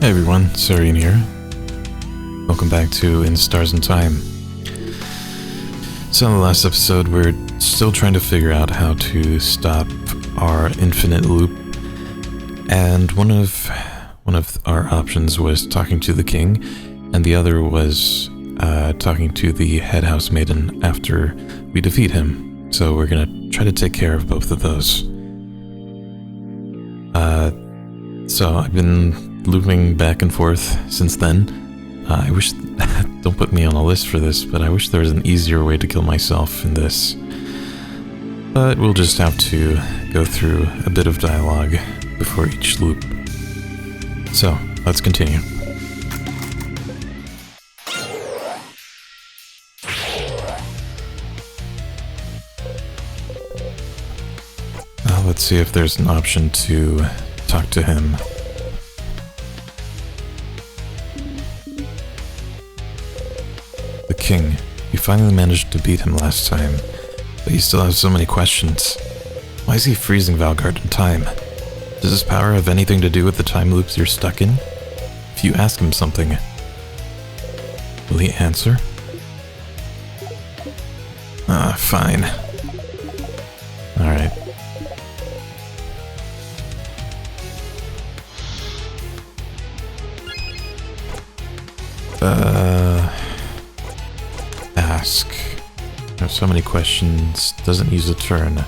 Hey everyone, Sarian here. Welcome back to In Stars and Time. So in the last episode, we're still trying to figure out how to stop our infinite loop, and one of our options was talking to the king, and the other was talking to the head house maiden after we defeat him. So we're gonna try to take care of both of those. So I've been looping back and forth since then. I wish, don't put me on a list for this, but I wish there was an easier way to kill myself in this. But we'll just have to go through a bit of dialogue before each loop. So, let's continue. Let's see if there's an option to talk to him. The king. You finally managed to beat him last time, but you still have so many questions. Why is he freezing Valgard in time? Does his power have anything to do with the time loops you're stuck in? If you ask him something, will he answer? Fine. Alright. Ask. I have so many questions. Doesn't use a turn.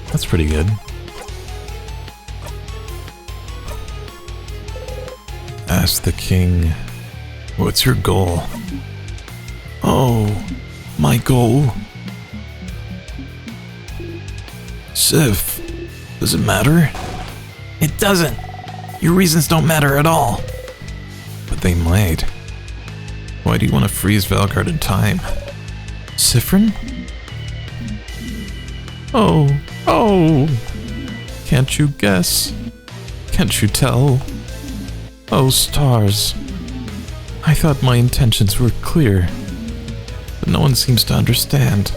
That's pretty good. Ask the king, what's your goal? Oh, my goal? Sif, does it matter? It doesn't. Your reasons don't matter at all. But they might. Why do you want to freeze Valgard in time? Siffrin? Oh. Can't you guess? Can't you tell? Oh, stars. I thought my intentions were clear, but no one seems to understand.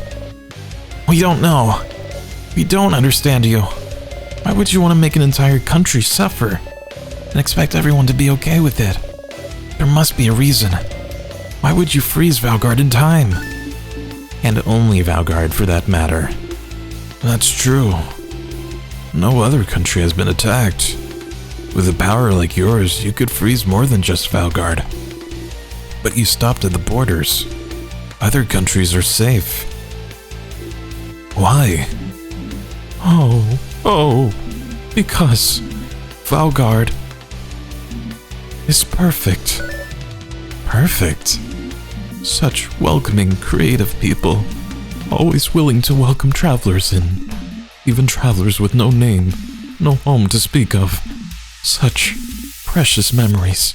We don't know. We don't understand you. Why would you want to make an entire country suffer and expect everyone to be okay with it? There must be a reason. Why would you freeze Valgard in time? And only Valgard, for that matter. That's true. No other country has been attacked. With a power like yours, you could freeze more than just Valgard. But you stopped at the borders. Other countries are safe. Why? Oh, because Valgard is perfect. Perfect? Such welcoming, creative people, always willing to welcome travelers in, even travelers with no name, no home to speak of. Such precious memories.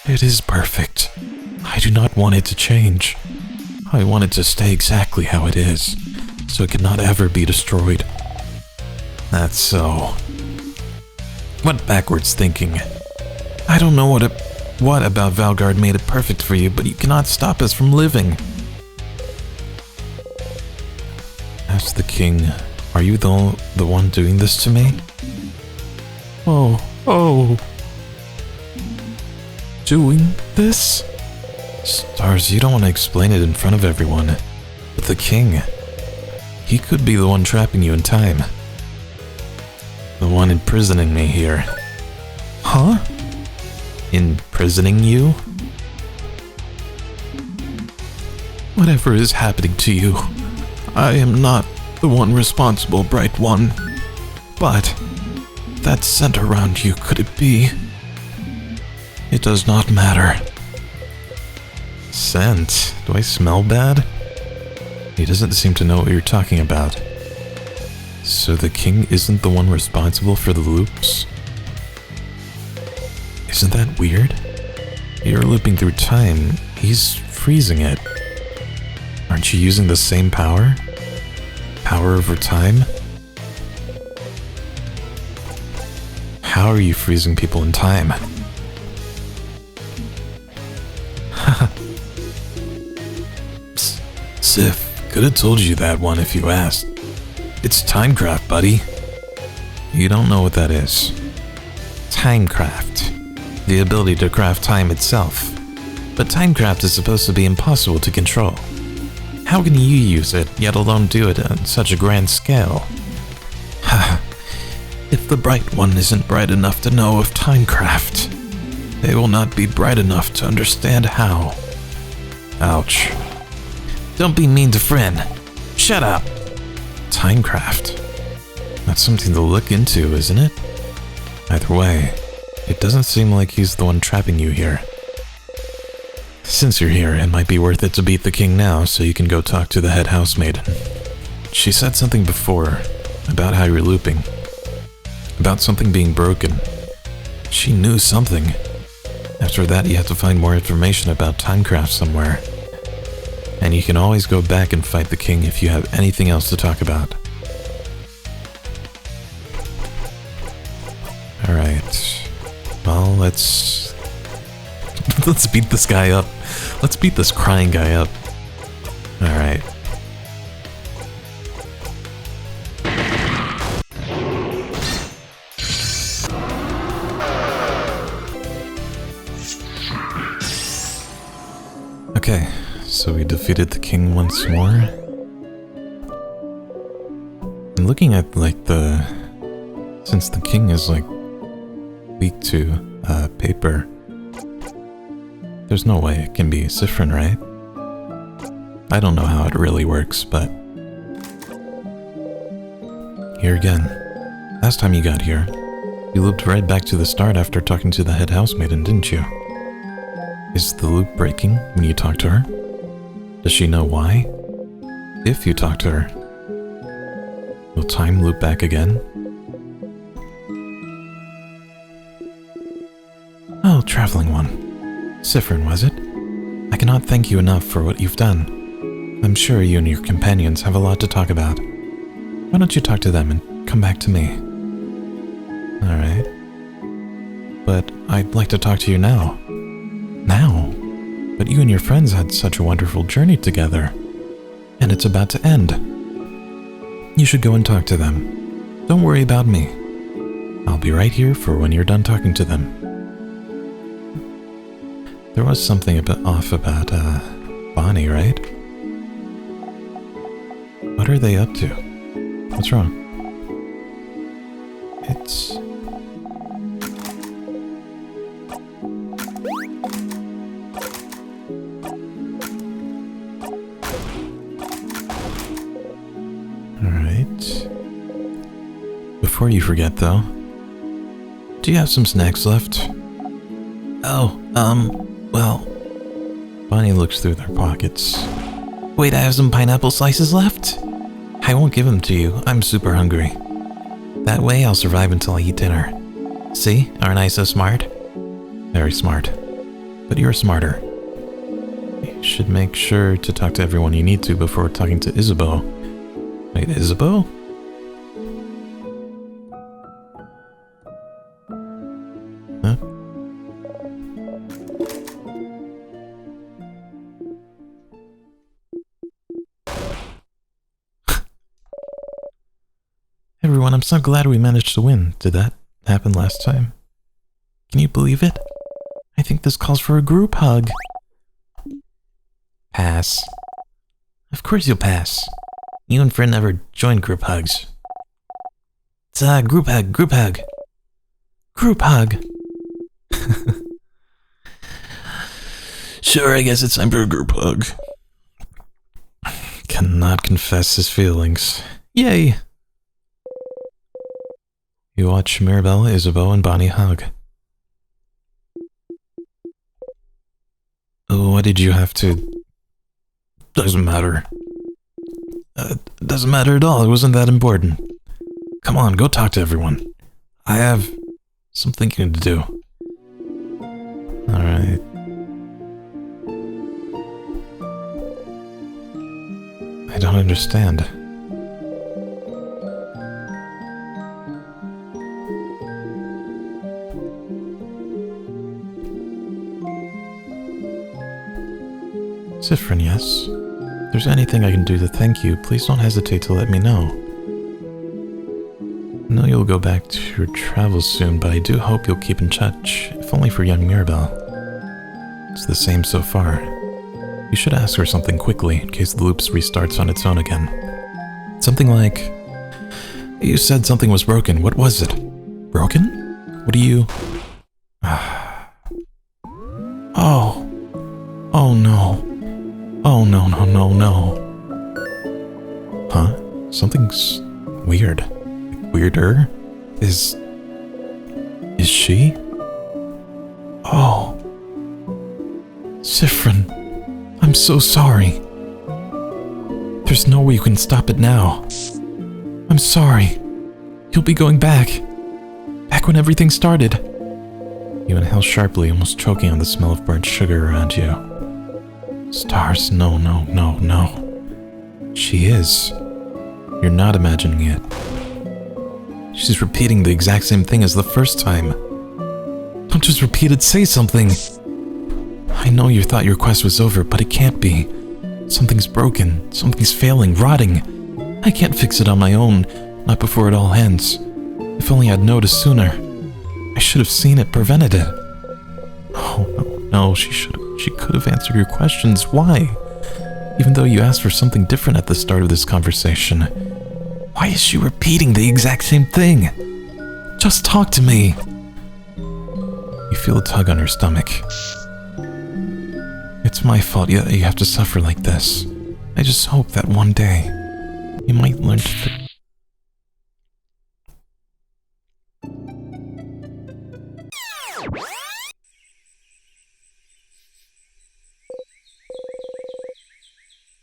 It is perfect. I do not want it to change. I want it to stay exactly how it is, so it cannot ever be destroyed. That's so. What backwards thinking? I don't know what about Valgard made it perfect for you, but you cannot stop us from living. Ask the king, are you the one doing this to me? Oh. Doing this? Stars, you don't want to explain it in front of everyone. But the king, he could be the one trapping you in time. The one imprisoning me here. Huh? Imprisoning you? Whatever is happening to you, I am not the one responsible, Bright One. But that scent around you, could it be? It does not matter. Scent? Do I smell bad? He doesn't seem to know what you're talking about. So the king isn't the one responsible for the loops? Isn't that weird? You're looping through time. He's freezing it. Aren't you using the same power? Power over time? How are you freezing people in time? Sif, could have told you that one if you asked. It's Timecraft, buddy. You don't know what that is. Timecraft. the ability to craft time itself. But Timecraft is supposed to be impossible to control. How can you use it, yet alone do it on such a grand scale? If the Bright One isn't bright enough to know of Timecraft, they will not be bright enough to understand how. Ouch. Don't be mean to Friend. Shut up! Timecraft. That's something to look into, isn't it? Either way, it doesn't seem like he's the one trapping you here. Since you're here, it might be worth it to beat the king now so you can go talk to the head housemaiden. She said something before about how you're looping. About something being broken. She knew something. After that, you have to find more information about Timecraft somewhere. And you can always go back and fight the king if you have anything else to talk about. Alright. Well, let's beat this guy up. Let's beat this crying guy up. Alright. Okay, so we defeated the king once more. I'm looking at, like, since the king is, like, weak to, paper, there's no way it can be Siffrin, right? I don't know how it really works, but... Here again. Last time you got here, you looped right back to the start after talking to the head housemaiden, didn't you? Is the loop breaking when you talk to her? Does she know why? If you talk to her, will time loop back again? Oh, traveling one. Siffrin, was it? I cannot thank you enough for what you've done. I'm sure you and your companions have a lot to talk about. Why don't you talk to them and come back to me? Alright. But I'd like to talk to you now. Now? But you and your friends had such a wonderful journey together. And it's about to end. You should go and talk to them. Don't worry about me. I'll be right here for when you're done talking to them. There was something a bit off about, Bonnie, right? What are they up to? What's wrong? It's... Alright. Before you forget, though, do you have some snacks left? Oh, well... Bonnie looks through their pockets. Wait, I have some pineapple slices left? I won't give them to you, I'm super hungry. That way I'll survive until I eat dinner. See, aren't I so smart? Very smart. But you're smarter. You should make sure to talk to everyone you need to before talking to Isabeau. Wait, Isabeau? Huh? Everyone, I'm so glad we managed to win. Did that happen last time? Can you believe it? I think this calls for a group hug. Pass. Of course you'll pass. You and Friend never joined group hugs. It's a group hug, group hug. Group hug. Sure, I guess it's time for a group hug. Cannot confess his feelings. Yay! You watch Mirabelle, Isabeau, and Bonnie hug. What did you have to... Doesn't matter. Doesn't matter at all, it wasn't that important. Come on, go talk to everyone. I have some thinking to do. Alright. I don't understand. Siffrin, yes? If there's anything I can do to thank you, please don't hesitate to let me know. I know you'll go back to your travels soon, but I do hope you'll keep in touch, if only for young Mirabelle. It's the same so far. You should ask her something quickly, in case the loop restarts on its own again. Something like, you said something was broken. What was it? Broken? What do you... Oh. Oh no. Oh no, no, no, no. Huh? Something's weird. Weirder? Is she? Oh. Siffrin, I'm so sorry. There's no way you can stop it now. I'm sorry. You'll be going back. Back when everything started. You inhale sharply, almost choking on the smell of burnt sugar around you. Stars, no, no, no, no. She is. You're not imagining it. She's repeating the exact same thing as the first time. Don't just repeat it, say something. I know you thought your quest was over, but it can't be. Something's broken, something's failing, rotting. I can't fix it on my own, not before it all ends. If only I'd noticed sooner. I should have seen it, prevented it. Oh, no, she could have answered your questions. Why? Even though you asked for something different at the start of this conversation. Why is she repeating the exact same thing? Just talk to me. You feel a tug on your stomach. It's my fault you have to suffer like this. I just hope that one day you might learn to...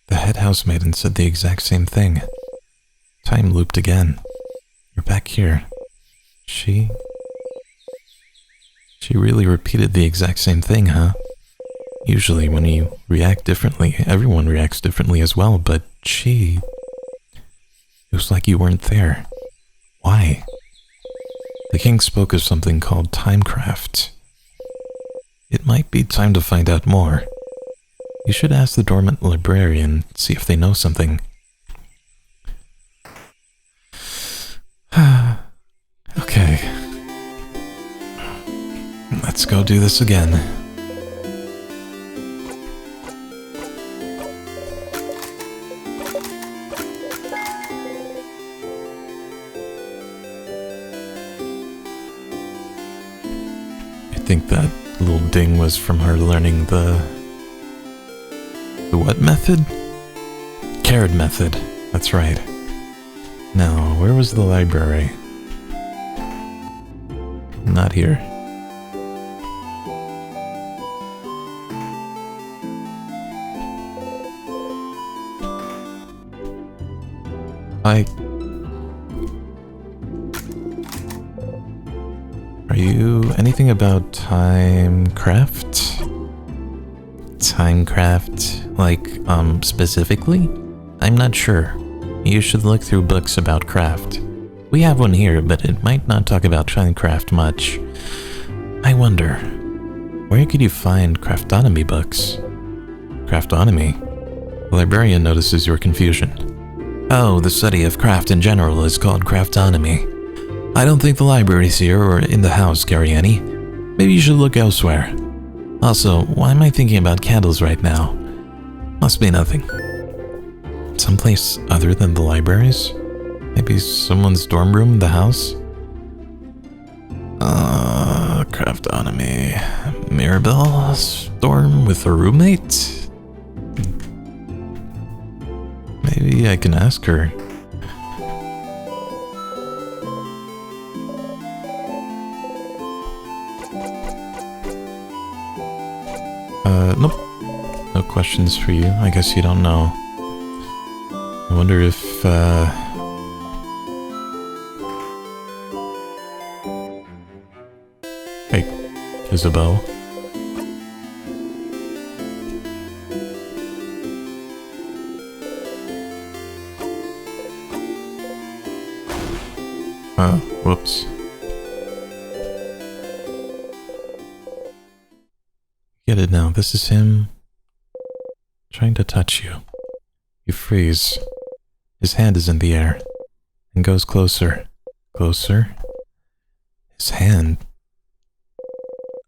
The head housemaiden said the exact same thing. Time looped again. You're back here. She really repeated the exact same thing, huh? Usually when you react differently, everyone reacts differently as well, but it was like you weren't there. Why? The king spoke of something called Timecraft. It might be time to find out more. You should ask the dormant librarian, see if they know something. Okay. Let's go do this again. I think that little ding was from her learning the what method? Carrot method. That's right. Now, where was the library? Not here. Are you anything about Timecraft? Timecraft? Like, specifically? I'm not sure. You should look through books about craft. We have one here, but it might not talk about Timecraft much. I wonder, where could you find craftonomy books? Craftonomy? The librarian notices your confusion. Oh, the study of craft in general is called craftonomy. I don't think the library's here or in the house, Gariani. Maybe you should look elsewhere. Also, why am I thinking about candles right now? Must be nothing. Someplace other than the libraries? Maybe someone's dorm room in the house? Craftonomy. Mirabelle's dorm with her roommate? Maybe I can ask her. Nope. No questions for you. I guess you don't know. I wonder if, Hey, Isabel? Whoops. Get it now. This is him trying to touch you. You freeze. His hand is in the air and goes closer, Closer. His hand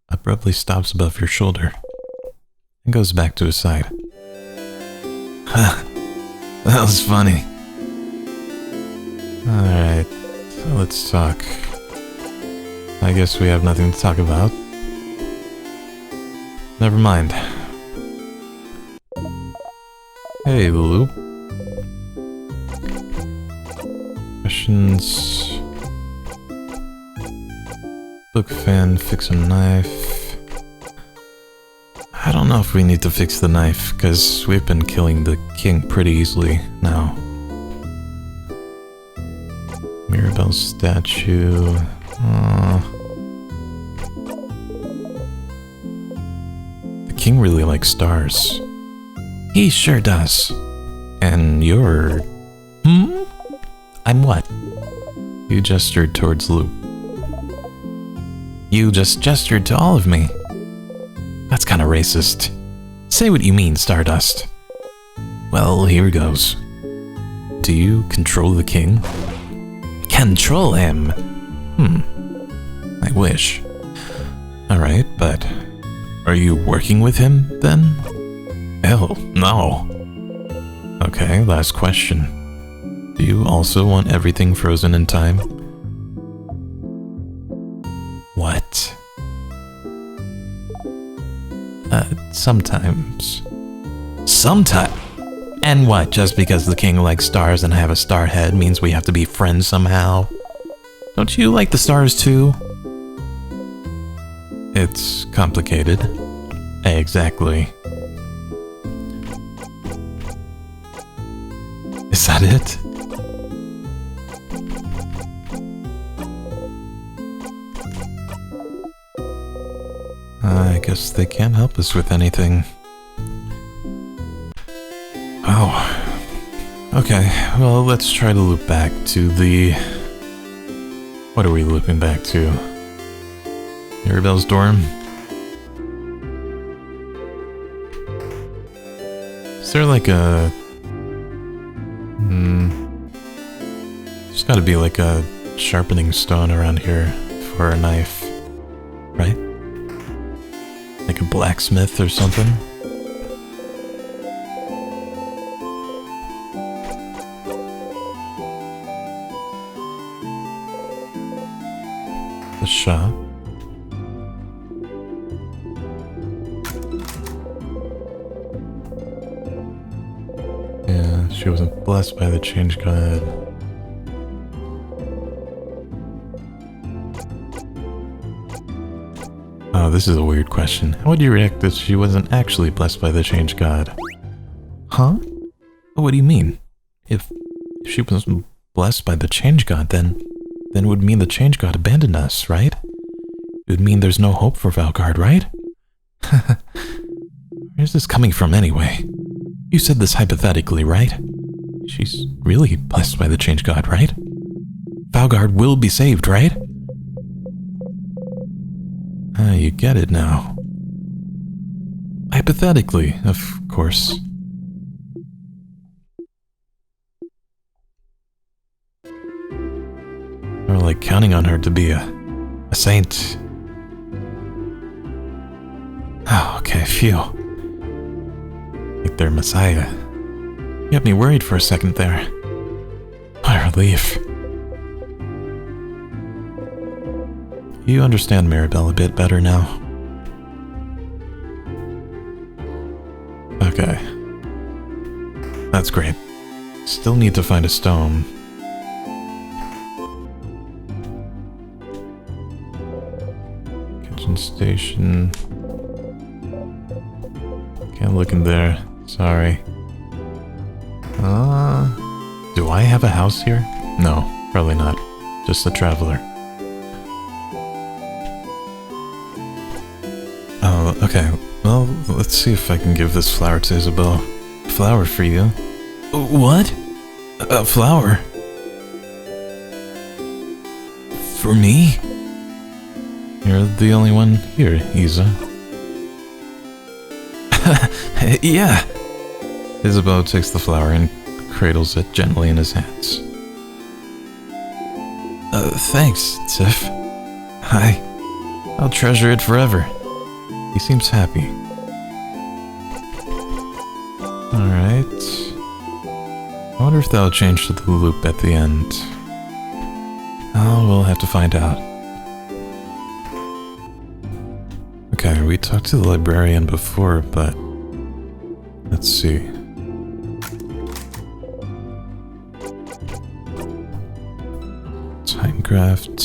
abruptly stops above your shoulder and goes back to his side. Ha! That was funny. Alright, so let's talk. I guess we have nothing to talk about. Never mind. Hey, Lulu. Questions? Book fan, fix a knife. I don't know if we need to fix the knife, because we've been killing the king pretty easily now. Mirabelle's statue. The king really likes stars. He sure does. And you're... I'm what? You gestured towards Luke. You just gestured to all of me. That's kinda racist. Say what you mean, Stardust. Well, here goes. Do you control the king? Control him? I wish. Alright, but are you working with him, then? Hell, no. Okay, last question. Do you also want everything frozen in time? What? Sometimes. Sometimes? And what, just because the king likes stars and I have a star head means we have to be friends somehow? Don't you like the stars too? It's complicated. Exactly. Is that it? I guess they can't help us with anything. Oh. Okay, well, let's try to loop back to the... What are we looping back to? Mirabelle's dorm? Is there like a... There's gotta be like a sharpening stone around here for a knife, right? Like a blacksmith or something? The shop. Yeah, she wasn't blessed by the change god. Oh, this is a weird question. How would you react if she wasn't actually blessed by the change god? Huh? What do you mean? If she wasn't blessed by the change god, then it would mean the change god abandoned us, right? It would mean there's no hope for Valgard, right? Where's this coming from anyway? You said this hypothetically, right? She's really blessed by the change god, right? Valgard will be saved, right? Ah, you get it now. Hypothetically, of course. We're like counting on her to be a saint. Oh, okay, phew. Like they're Messiah. You had me worried for a second there. What a relief. You understand Mirabelle a bit better now. Okay. That's great. Still need to find a stone. Kitchen station. Can't look in there. Sorry. Do I have a house here? No, probably not. Just a traveler. Oh, okay. Well, let's see if I can give this flower to Isabelle. Flower for you. What? A flower? For me? You're the only one here, Isa. Yeah. Isabelle takes the flower and cradles it gently in his hands. Thanks, Tiff. I'll treasure it forever. He seems happy. Alright. I wonder if that'll change to the loop at the end. Oh, we'll have to find out. Okay, we talked to the librarian before, but... let's see. Timecraft.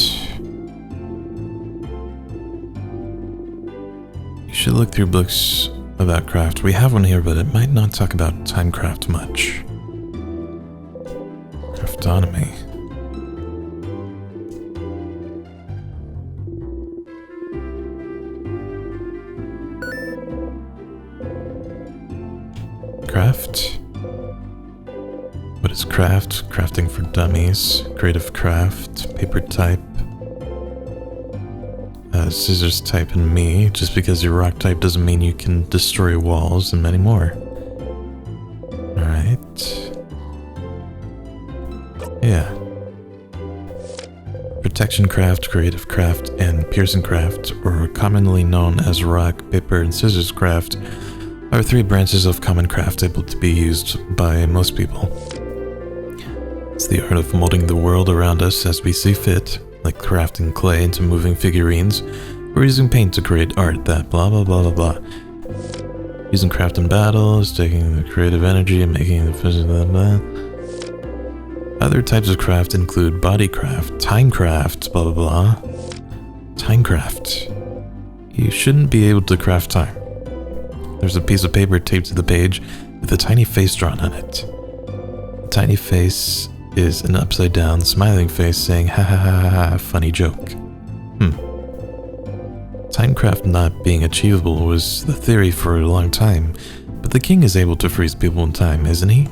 You should look through books about craft. We have one here, but it might not talk about Timecraft much. Craftonomy. Craft. What is craft? Crafting for dummies. Creative craft. Paper type. Scissors type and me. Just because you're rock type doesn't mean you can destroy walls, and many more. Alright. Yeah. Protection craft, creative craft, and piercing craft, or commonly known as rock, paper, and scissors craft, are three branches of common craft able to be used by most people. It's the art of molding the world around us as we see fit, like crafting clay into moving figurines, or using paint to create art that blah blah blah blah blah. Using craft in battles, taking the creative energy and making the physical blah blah. Other types of craft include body craft, timecraft, blah blah blah. Timecraft. You shouldn't be able to craft time. There's a piece of paper taped to the page with a tiny face drawn on it. The tiny face is an upside down smiling face saying ha ha ha ha ha, funny joke. Timecraft not being achievable was the theory for a long time, but the king is able to freeze people in time, isn't he?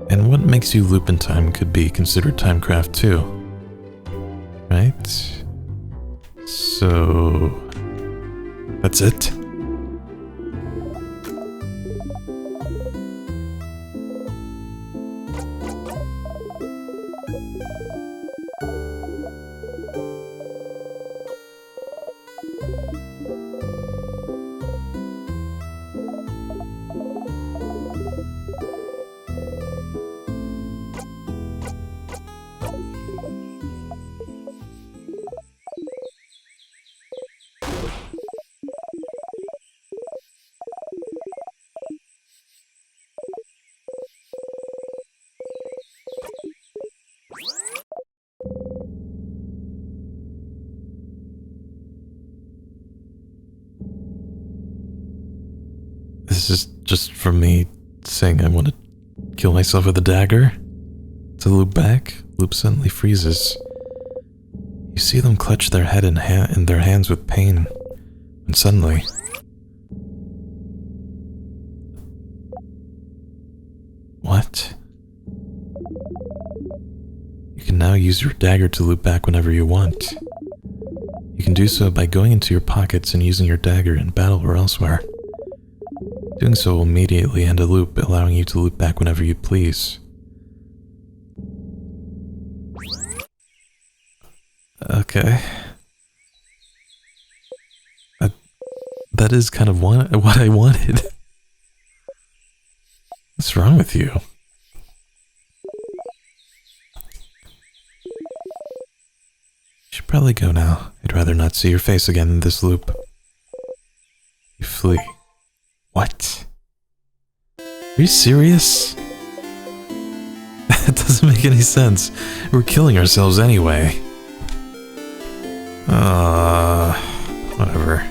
And what makes you loop in time could be considered timecraft too. Right? So... that's it? This is just from me saying I want to kill myself with a dagger. To loop back, loop suddenly freezes. You see them clutch their head in their hands with pain. And suddenly... what? You can now use your dagger to loop back whenever you want. You can do so by going into your pockets and using your dagger in battle or elsewhere. Doing so will immediately end a loop, allowing you to loop back whenever you please. Okay. That is kind of what I wanted. What's wrong with you? You should probably go now. I'd rather not see your face again in this loop. You flee. What? Are you serious? That doesn't make any sense. We're killing ourselves anyway. Whatever.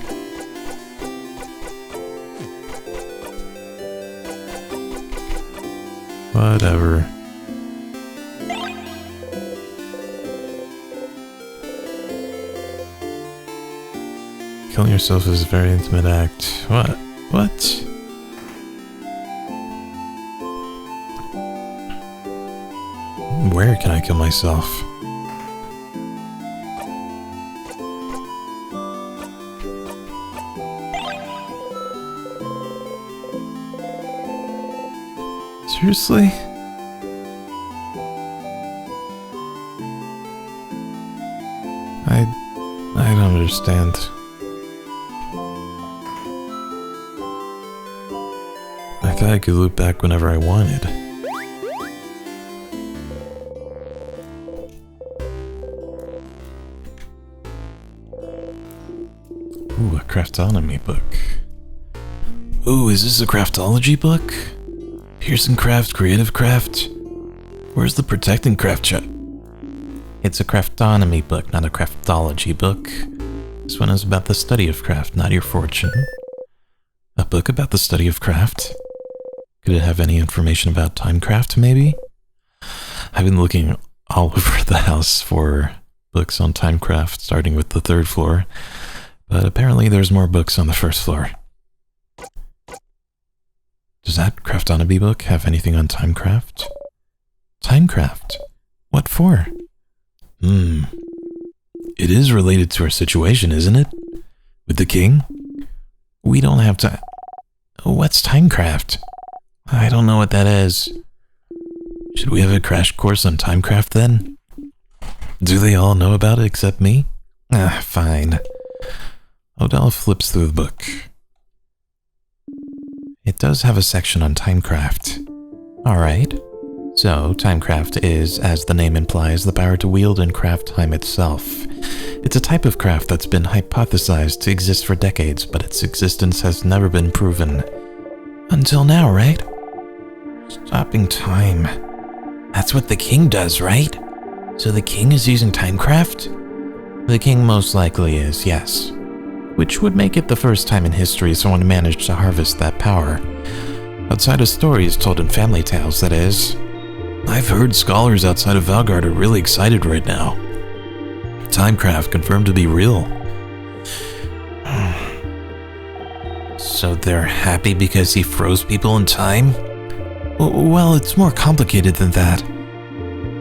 Whatever. Killing yourself is a very intimate act. What? What? Where can I kill myself? Seriously? I don't understand. I thought I could loop back whenever I wanted. Ooh, a craftonomy book. Ooh, is this a craftology book? Pearson Craft, Creative Craft? Where's the Protecting Craft chat? It's a craftonomy book, not a craftology book. This one is about the study of craft, not your fortune. A book about the study of craft? Could it have any information about Timecraft, maybe? I've been looking all over the house for books on Timecraft, starting with the 3rd floor, but apparently there's more books on the 1st floor. Does that craftonomy book have anything on Timecraft? Timecraft? What for? It is related to our situation, isn't it? With the king? We don't have to... What's Timecraft? I don't know what that is. Should we have a crash course on Timecraft then? Do they all know about it except me? Fine. Odell flips through the book. It does have a section on Timecraft. Alright. So, Timecraft is, as the name implies, the power to wield and craft time itself. It's a type of craft that's been hypothesized to exist for decades, but its existence has never been proven. Until now, right? Stopping time. That's what the king does, right? So the king is using Timecraft? The king most likely is, yes. Which would make it the first time in history someone managed to harvest that power. Outside of stories told in family tales, that is. I've heard scholars outside of Valgard are really excited right now. Timecraft confirmed to be real. So they're happy because he froze people in time? Well, it's more complicated than that.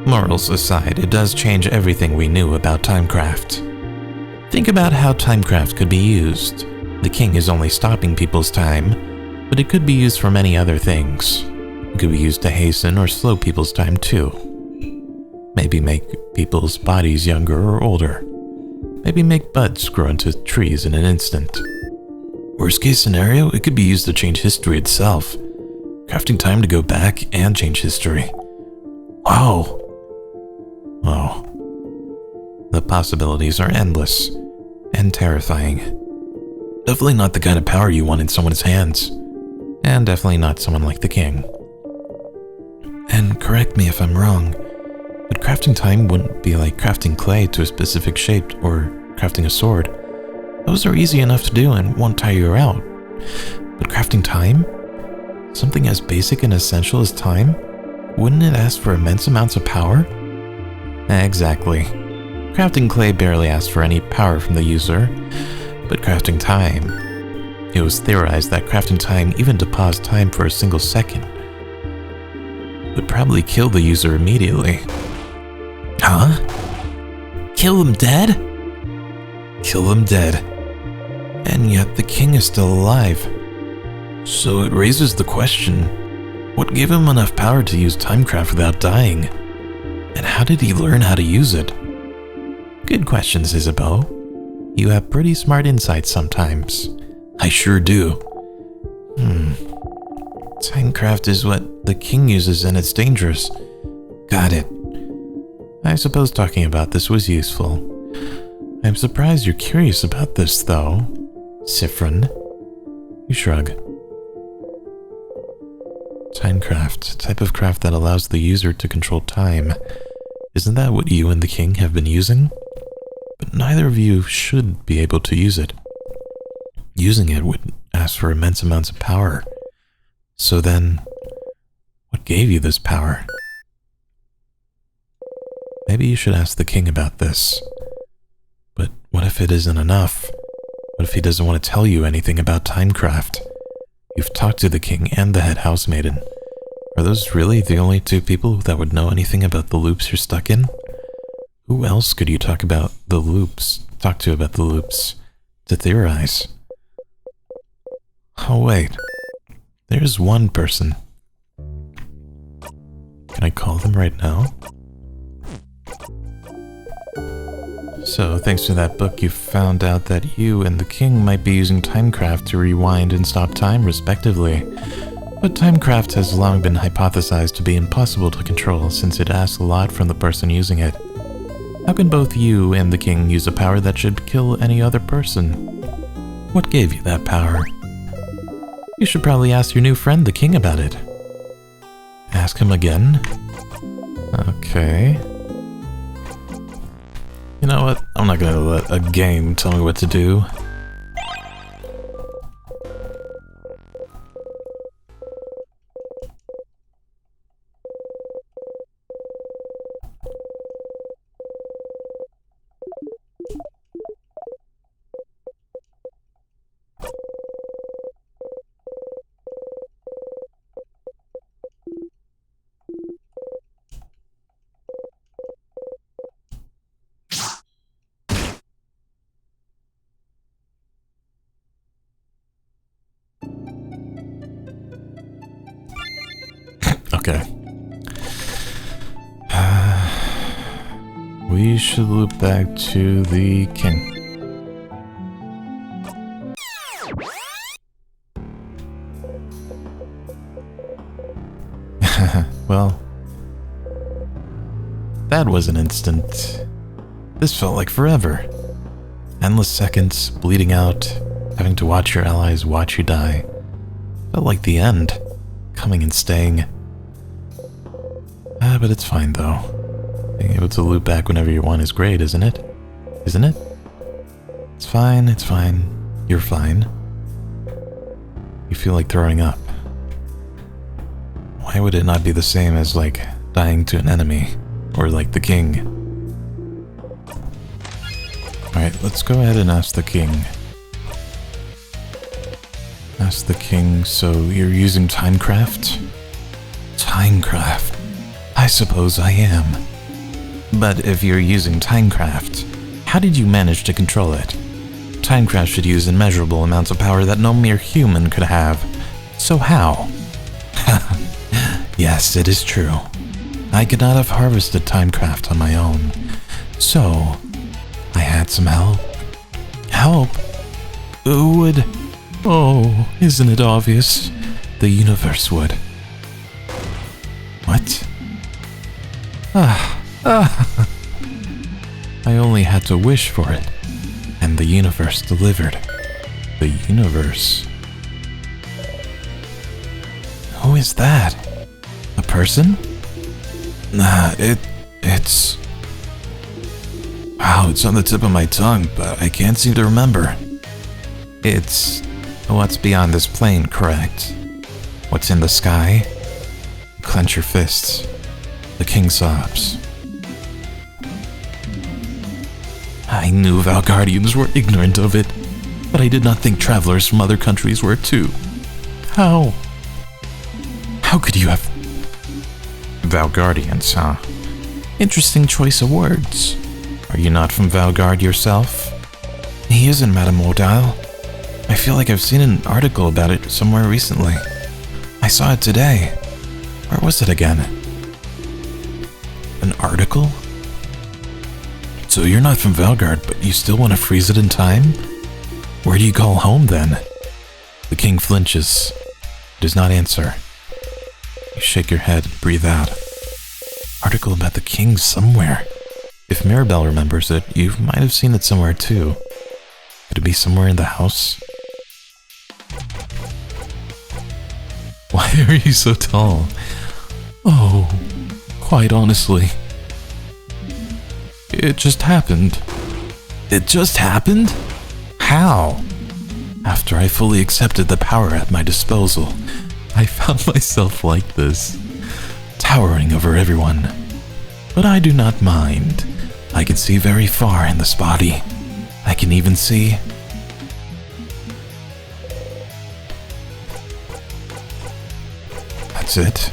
Morals aside, it does change everything we knew about Timecraft. Think about how Timecraft could be used. The king is only stopping people's time, but it could be used for many other things. It could be used to hasten or slow people's time too. Maybe make people's bodies younger or older. Maybe make buds grow into trees in an instant. Worst case scenario, it could be used to change history itself. Crafting time to go back and change history. Wow. Oh. The possibilities are endless and terrifying. Definitely not the kind of power you want in someone's hands. And definitely not someone like the king. And correct me if I'm wrong, but crafting time wouldn't be like crafting clay to a specific shape or crafting a sword. Those are easy enough to do and won't tire you out. But crafting time? Something as basic and essential as time? Wouldn't it ask for immense amounts of power? Exactly. Crafting clay barely asks for any power from the user, but crafting time. It was theorized that crafting time, even to pause time for a single second, would probably kill the user immediately. Huh? Kill them dead? Kill them dead. And yet the king is still alive. So it raises the question, what gave him enough power to use Timecraft without dying? And how did he learn how to use it? Good questions, Isabeau. You have pretty smart insights sometimes. I sure do. Timecraft is what the king uses and it's dangerous. Got it. I suppose talking about this was useful. I'm surprised you're curious about this, though. Sifrin. You shrug. Timecraft, a type of craft that allows the user to control time. Isn't that what you and the king have been using? But neither of you should be able to use it. Using it would ask for immense amounts of power. So then, what gave you this power? Maybe you should ask the king about this. But what if it isn't enough? What if he doesn't want to tell you anything about Timecraft? You've talked to the king and the head housemaiden. Are those really the only two people that would know anything about the loops you're stuck in? Who else could you talk to about the loops, to theorize? Oh wait, there's one person. Can I call them right now? So, thanks to that book, you found out that you and the king might be using Timecraft to rewind and stop time, respectively. But Timecraft has long been hypothesized to be impossible to control since it asks a lot from the person using it. How can both you and the king use a power that should kill any other person? What gave you that power? You should probably ask your new friend, the king, about it. Ask him again? Okay. You know what? I'm not gonna let a game tell me what to do. Okay. We should loop back to the king. Well, that was an instant. This felt like forever. Endless seconds, bleeding out, having to watch your allies watch you die. Felt like the end, coming and staying. But it's fine though. Being able to loop back whenever you want is great, isn't it? Isn't it? It's fine, it's fine. You're fine. You feel like throwing up. Why would it not be the same as, like, dying to an enemy? Or like the king? Alright, let's go ahead and ask the king. Ask the king, so you're using Timecraft? Timecraft? I suppose I am. But if you're using Timecraft, how did you manage to control it? Timecraft should use immeasurable amounts of power that no mere human could have. So how? Yes, it is true. I could not have harvested Timecraft on my own. So, I had some help. Help? Who would? Oh, isn't it obvious? The universe would. What? I only had to wish for it, and the universe delivered. The universe? Who is that? A person? Nah, it's... Wow, it's on the tip of my tongue, but I can't seem to remember. It's what's beyond this plane, correct? What's in the sky? Clench your fists. The king sobs. I knew Valgardians were ignorant of it, but I did not think travelers from other countries were too. How? How could you have... Valgardians, huh? Interesting choice of words. Are you not from Valgard yourself? He isn't, Madame Odile. I feel like I've seen an article about it somewhere recently. I saw it today. Where was it again? An article? So you're not from Valgard, but you still want to freeze it in time? Where do you call home, then? The king flinches. Does not answer. You shake your head and breathe out. Article about the king somewhere. If Mirabelle remembers it, you might have seen it somewhere too. Could it be somewhere in the house? Why are you so tall? Oh, quite honestly. It just happened. It just happened? How? After I fully accepted the power at my disposal, I found myself like this, towering over everyone. But I do not mind. I can see very far in this body. I can even see... That's it.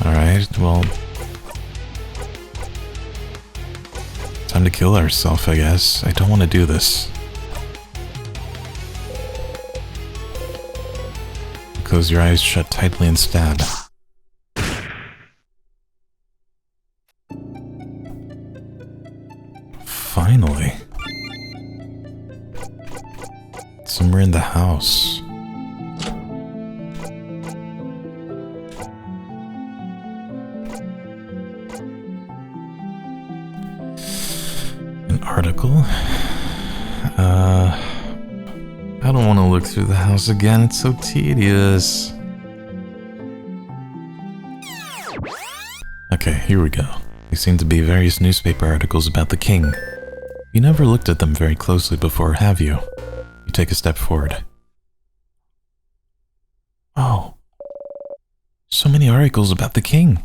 Alright, well... Time to kill ourselves, I guess. I don't want to do this. Close your eyes shut tightly and stab. Finally. Somewhere in the house. An article? I don't want to look through the house again. It's so tedious. Okay, here we go. There seem to be various newspaper articles about the king. You never looked at them very closely before, have you? You take a step forward. Oh. So many articles about the king.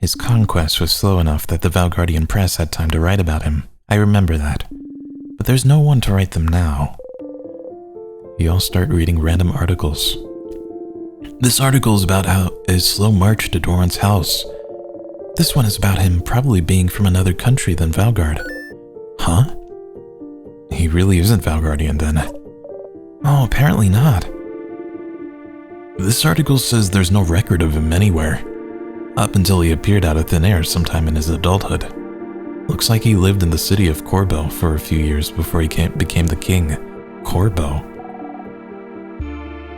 His conquest was slow enough that the Valgardian press had time to write about him. I remember that. But there's no one to write them now. You all start reading random articles. This article is about his slow march to Doran's house. This one is about him probably being from another country than Valgard. Huh? He really isn't Valgardian then. Oh, apparently not. This article says there's no record of him anywhere. Up until he appeared out of thin air sometime in his adulthood. Looks like he lived in the city of Corbo for a few years before he became the king. Corbo?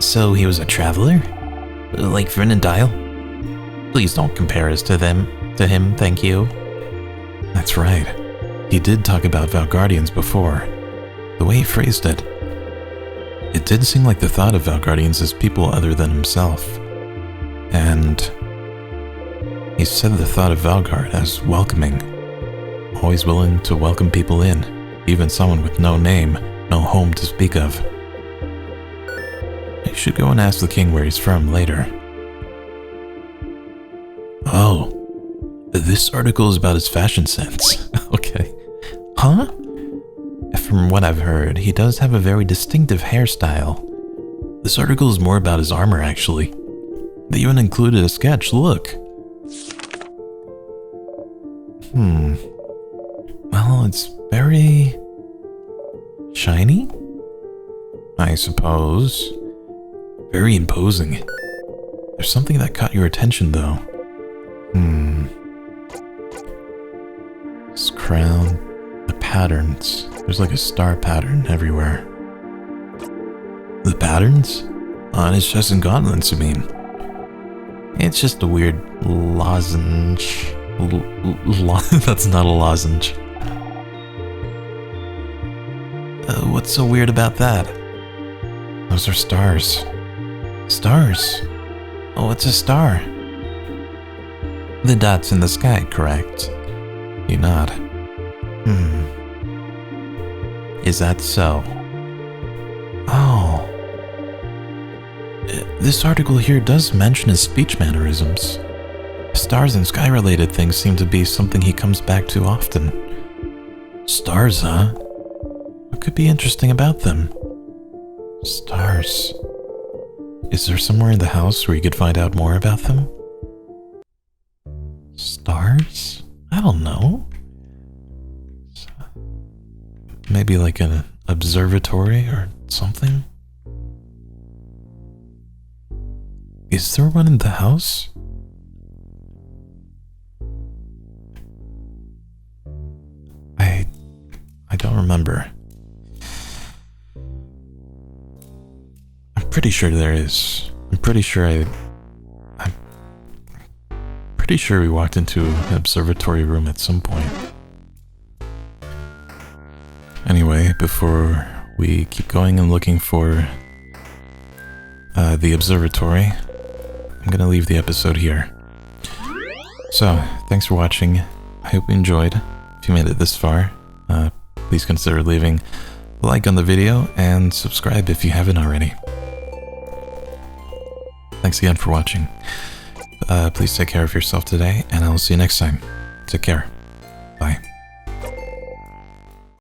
So he was a traveler? Like Vernandile? Please don't compare us to him, thank you. That's right. He did talk about Valgardians before. The way he phrased it, it did seem like the thought of Valgardians as people other than himself. And he said the thought of Valgard as welcoming. Always willing to welcome people in, even someone with no name, no home to speak of. I should go and ask the king where he's from later. Oh, this article is about his fashion sense. Okay. Huh? From what I've heard, he does have a very distinctive hairstyle. This article is more about his armor, actually. They even included a sketch, look. Well, it's very shiny, I suppose. Very imposing. There's something that caught your attention, though. This crown, the patterns. There's like a star pattern everywhere. The patterns? On his chest and gauntlets, you mean? It's just a weird lozenge. That's not a lozenge. What's so weird about that? Those are stars. Stars? Oh, it's a star. The dots in the sky, correct? You nod. Is that so? Oh. This article here does mention his speech mannerisms. Stars and sky-related things seem to be something he comes back to often. Stars, huh? What could be interesting about them? Stars. Is there somewhere in the house where you could find out more about them? Stars? I don't know. Maybe like an observatory or something? Is there one in the house? I don't remember. I'm pretty sure there is. I'm pretty sure we walked into an observatory room at some point. Anyway, before we keep going and looking for the observatory, I'm gonna leave the episode here. So, thanks for watching. I hope you enjoyed. If you made it this far, please consider leaving a like on the video and subscribe if you haven't already. Thanks again for watching. Please take care of yourself today, and I will see you next time. Take care. Bye.